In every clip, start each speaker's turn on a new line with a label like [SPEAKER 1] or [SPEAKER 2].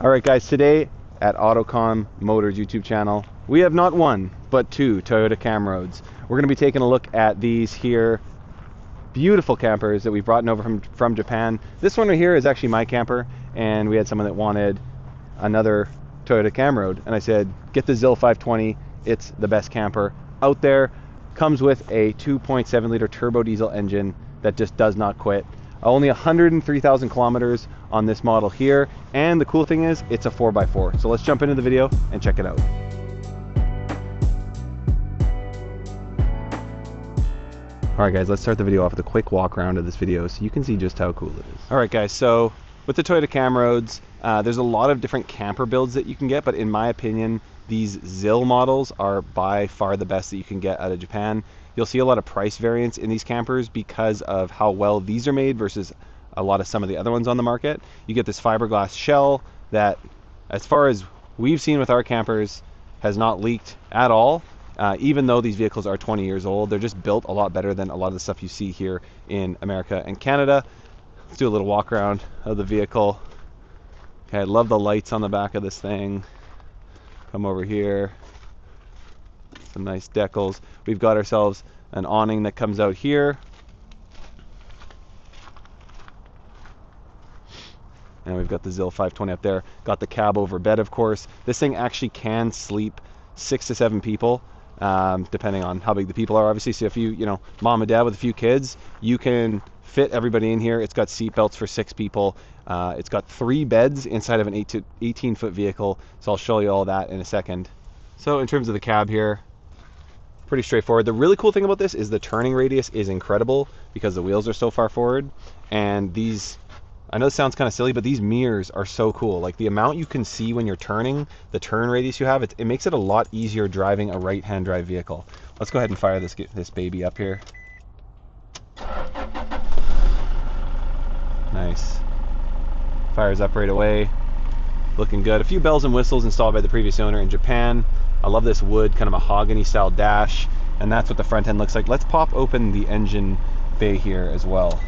[SPEAKER 1] Alright guys, today at AUTOCOM Motors YouTube channel, we have not one, but two Toyota Camroads. We're going to be taking a look at these here beautiful campers that we've brought over from Japan. This one right here is actually my camper, and we had someone that wanted another Toyota Camroad, and I said, get the ZIL 520, it's the best camper out there. Comes with a 2.7 liter turbo diesel engine that just does not quit. Only 103,000 kilometers on this model here, and the cool thing is it's a 4x4. So let's jump into the video and check it out. Alright guys, let's start the video off with a quick walk around of this video so you can see just how cool it is. Alright guys, so with the Toyota Camroads, there's a lot of different camper builds that you can get, but in my opinion, these ZIL models are by far the best that you can get out of Japan. You'll see a lot of price variance in these campers because of how well these are made versus a lot of some of the other ones on the market. You get this fiberglass shell that, as far as we've seen with our campers, has not leaked at all. Even though these vehicles are 20 years old, they're just built a lot better than a lot of the stuff you see here in America and Canada. Let's do a little walk around of the vehicle. Okay, I love the lights on the back of this thing. Come over here. Some nice decals. We've got ourselves an awning that comes out here. And we've got the ZIL 520 up there. Got the cab over bed, of course. This thing actually can sleep 6 to 7 people, depending on how big the people are, obviously. So if you mom and dad with a few kids, you can fit everybody in here. It's got seat belts for 6 people. It's got 3 beds inside of an 18-foot vehicle. So I'll show you all that in a second. So in terms of the cab here, pretty straightforward. The really cool thing about this is the turning radius is incredible because the wheels are so far forward. And these, I know this sounds kind of silly, but these mirrors are so cool. Like the amount you can see when you're turning, the turn radius you have, it makes it a lot easier driving a right-hand drive vehicle. Let's go ahead and fire this baby up here. Nice. Fires up right away. Looking good. A few bells and whistles installed by the previous owner in Japan. I love this wood, kind of mahogany style dash, and that's what the front end looks like. Let's pop open the engine bay here as well.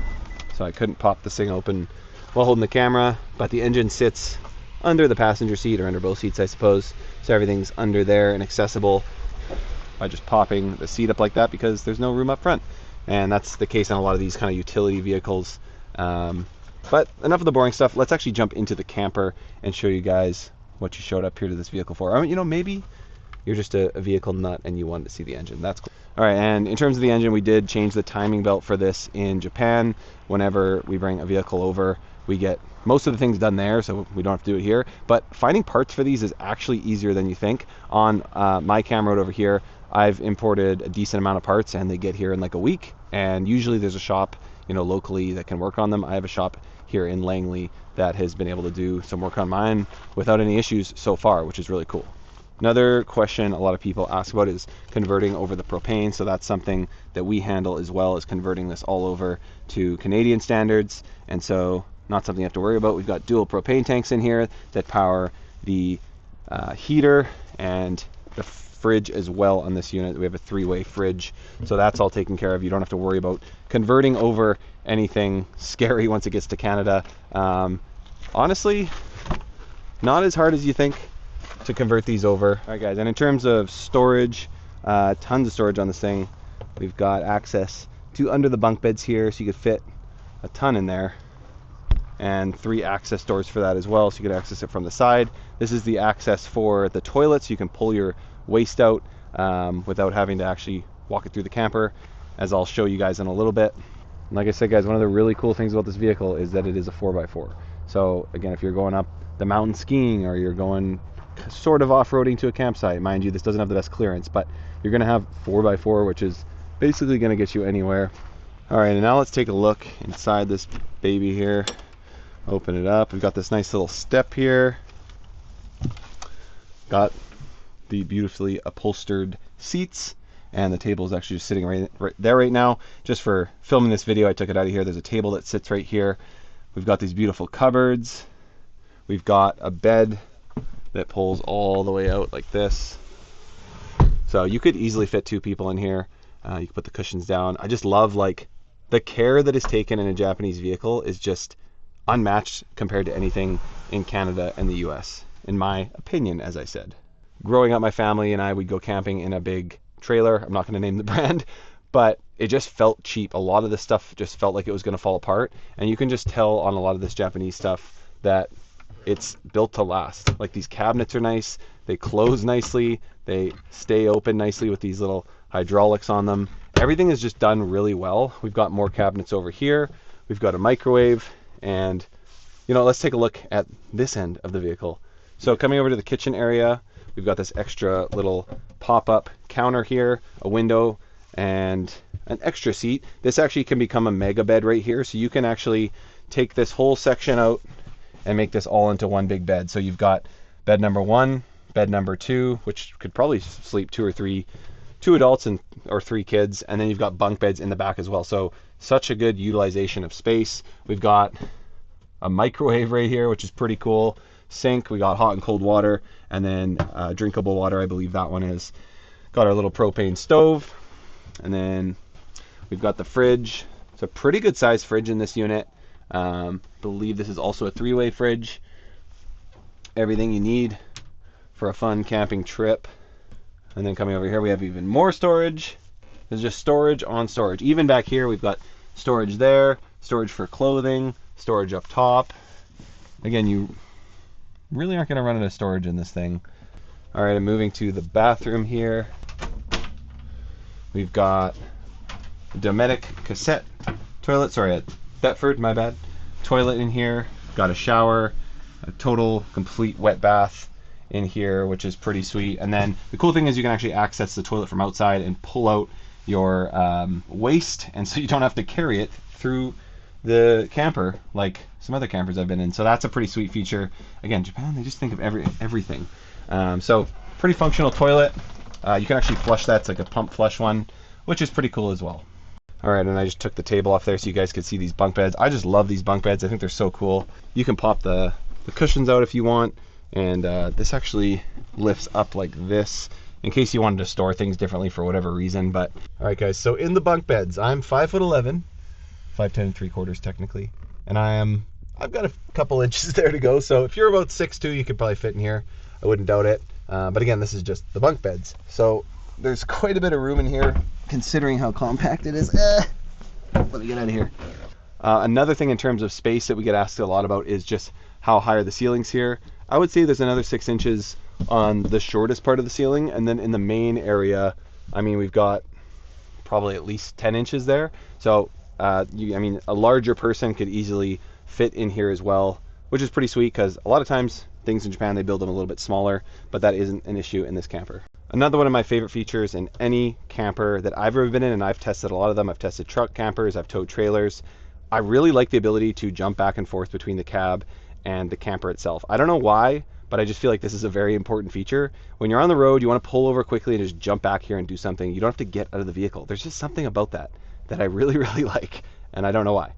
[SPEAKER 1] So I couldn't pop this thing open while holding the camera, but the engine sits under the passenger seat, or under both seats I suppose, so everything's under there and accessible by just popping the seat up like that because there's no room up front. And that's the case on a lot of these kind of utility vehicles. But enough of the boring stuff. Let's actually jump into the camper and show you guys what you showed up here to this vehicle for. I mean, maybe you're just a vehicle nut and you wanted to see the engine. That's cool. All right, and in terms of the engine, we did change the timing belt for this in Japan. Whenever we bring a vehicle over, we get most of the things done there, so we don't have to do it here. But finding parts for these is actually easier than you think. On my Camroad over here, I've imported a decent amount of parts, and they get here in like a week. And usually there's a shop, locally that can work on them. I have a shop here in Langley that has been able to do some work on mine without any issues so far, which is really cool. Another question a lot of people ask about is converting over the propane. So that's something that we handle as well, as converting this all over to Canadian standards. And so not something you have to worry about. We've got dual propane tanks in here that power the heater and the fridge as well on this unit. We have a 3-way fridge. So that's all taken care of. You don't have to worry about converting over anything scary once it gets to Canada. Honestly, not as hard as you think to convert these over. All right guys, and in terms of storage, tons of storage on this thing. We've got access to under the bunk beds here, so you could fit a ton in there, and 3 access doors for that as well, so you could access it from the side. This is the access for the toilet, so you can pull your waste out without having to actually walk it through the camper, as I'll show you guys in a little bit. And like I said guys, one of the really cool things about this vehicle is that it is a 4x4. So again, if you're going up the mountain skiing, or you're going sort of off-roading to a campsite, mind you, this doesn't have the best clearance, but you're going to have 4x4, which is basically going to get you anywhere. All right, and now let's take a look inside this baby here. Open it up. We've got this nice little step here. Got the beautifully upholstered seats, and the table is actually just sitting right there right now. Just for filming this video, I took it out of here. There's a table that sits right here. We've got these beautiful cupboards. We've got a bed that pulls all the way out like this. So you could easily fit 2 people in here. You can put the cushions down. I just love, like, the care that is taken in a Japanese vehicle is just unmatched compared to anything in Canada and the US, in my opinion, as I said. Growing up, my family and I would go camping in a big trailer. I'm not going to name the brand, but it just felt cheap. A lot of the stuff just felt like it was going to fall apart, and you can just tell on a lot of this Japanese stuff that it's built to last. Like, these cabinets are nice, they close nicely, they stay open nicely with these little hydraulics on them. Everything is just done really well. We've got more cabinets over here, we've got a microwave, and you know, let's take a look at this end of the vehicle. So coming over to the kitchen area, we've got this extra little pop-up counter here, a window, and an extra seat. This actually can become a mega bed right here, so you can actually take this whole section out and make this all into one big bed. So you've got bed number 1, bed number 2, which could probably sleep 2 adults and or 3 kids, and then you've got bunk beds in the back as well. So such a good utilization of space. We've got a microwave right here, which is pretty cool. Sink, we got hot and cold water, and then drinkable water, I believe that one is. Got our little propane stove, and then we've got the fridge. It's a pretty good sized fridge in this unit. Believe this is also a 3-way fridge. Everything you need for a fun camping trip. And then coming over here, we have even more storage. There's just storage on storage. Even back here, we've got storage there, storage for clothing, storage up top. Again, you really aren't going to run out of storage in this thing. All right, I'm moving to the bathroom here. We've got a Dometic cassette toilet, sorry, a Thetford, my bad, toilet in here. Got a shower, a total complete wet bath in here, which is pretty sweet. And then the cool thing is you can actually access the toilet from outside and pull out your waste, and so you don't have to carry it through the camper like some other campers I've been in. So that's a pretty sweet feature. Again, Japan, they just think of everything. So pretty functional toilet. You can actually flush that. It's like a pump flush one, which is pretty cool as well. All right, and I just took the table off there so you guys could see these bunk beds. I just love these bunk beds. I think they're so cool. You can pop the cushions out if you want, and this actually lifts up like this in case you wanted to store things differently for whatever reason. But all right, guys, so in the bunk beds, I'm 5'11", 5'10" 3/4 technically, and I've got a couple inches there to go. So if you're about 6'2", you could probably fit in here. I wouldn't doubt it. But again, this is just the bunk beds, so there's quite a bit of room in here considering how compact it is. Let me get out of here. Another thing in terms of space that we get asked a lot about is just how high are the ceilings here. I would say there's another 6 inches on the shortest part of the ceiling, and then in the main area, I mean, we've got probably at least 10 inches there. So I mean, a larger person could easily fit in here as well, which is pretty sweet because a lot of times things in Japan, they build them a little bit smaller, but that isn't an issue in this camper. Another one of my favorite features in any camper that I've ever been in, and I've tested a lot of them, I've tested truck campers, I've towed trailers, I really like the ability to jump back and forth between the cab and the camper itself. I don't know why, but I just feel like this is a very important feature. When you're on the road, you want to pull over quickly and just jump back here and do something. You don't have to get out of the vehicle. There's just something about that I really, really like, and I don't know why.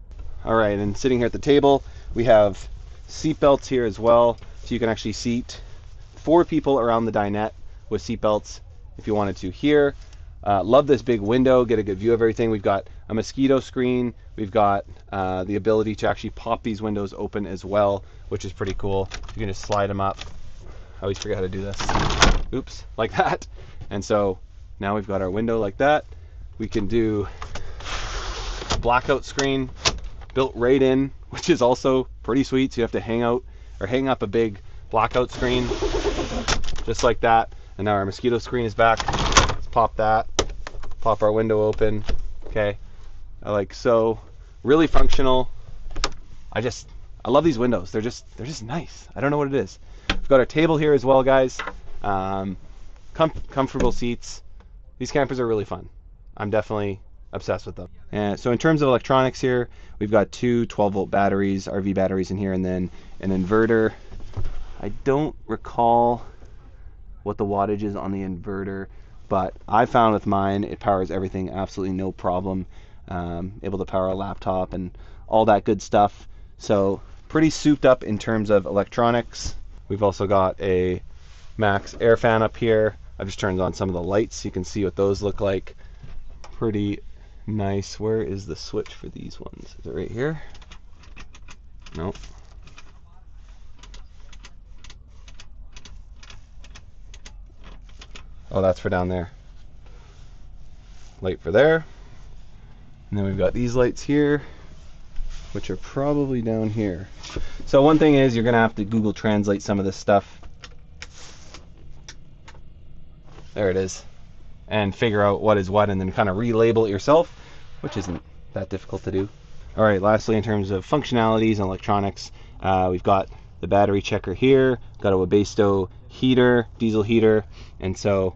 [SPEAKER 1] All right, and sitting here at the table, we have seat belts here as well, so you can actually seat 4 people around the dinette with seat belts if you wanted to here. Love this big window, get a good view of everything. We've got a mosquito screen. We've got the ability to actually pop these windows open as well, which is pretty cool. You can just slide them up. I always forget how to do this. Oops, like that. And so now we've got our window like that. We can do a blackout screen built right in, which is also pretty sweet. So you have to hang up a big blackout screen just like that. And now our mosquito screen is back. Let's pop that, pop our window open. Okay, so really functional. I love these windows. They're just nice. I don't know what it is. We've got our table here as well, guys. Comfortable seats. These campers are really fun. I'm definitely obsessed with them. And so in terms of electronics here, we've got 2 12-volt batteries, RV batteries in here, and then an inverter. I don't recall what the wattage is on the inverter, but I found with mine it powers everything absolutely no problem. Able to power a laptop and all that good stuff. So pretty souped up in terms of electronics. We've also got a max air fan up here. I've just turned on some of the lights so you can see what those look like. Pretty nice. Where is the switch for these ones? Is it right here? Nope. Oh, that's for down there. Light for there. And then we've got these lights here, which are probably down here. So one thing is, you're gonna have to Google Translate some of this stuff. There it is. And figure out what is what, and then kind of relabel it yourself, which isn't that difficult to do. All right, lastly, in terms of functionalities and electronics, we've got the battery checker here, got a Webasto heater, diesel heater, and so,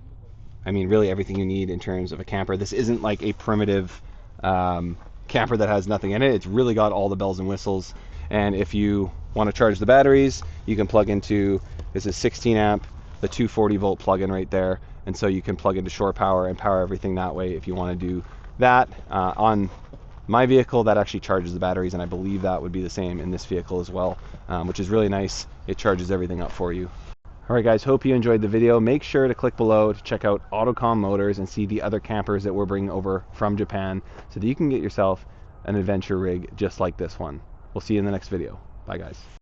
[SPEAKER 1] I mean, really everything you need in terms of a camper. This isn't like a primitive camper that has nothing in it. It's really got all the bells and whistles. And if you want to charge the batteries, you can plug into, this is 16 amp, the 240 volt plug-in right there. And so you can plug into shore power and power everything that way if you want to do that. On my vehicle, that actually charges the batteries, and I believe that would be the same in this vehicle as well, which is really nice. It charges everything up for you. All right, guys, hope you enjoyed the video. Make sure to click below to check out AUTOCOM Motors and see the other campers that we're bringing over from Japan so that you can get yourself an adventure rig just like this one. We'll see you in the next video. Bye, guys.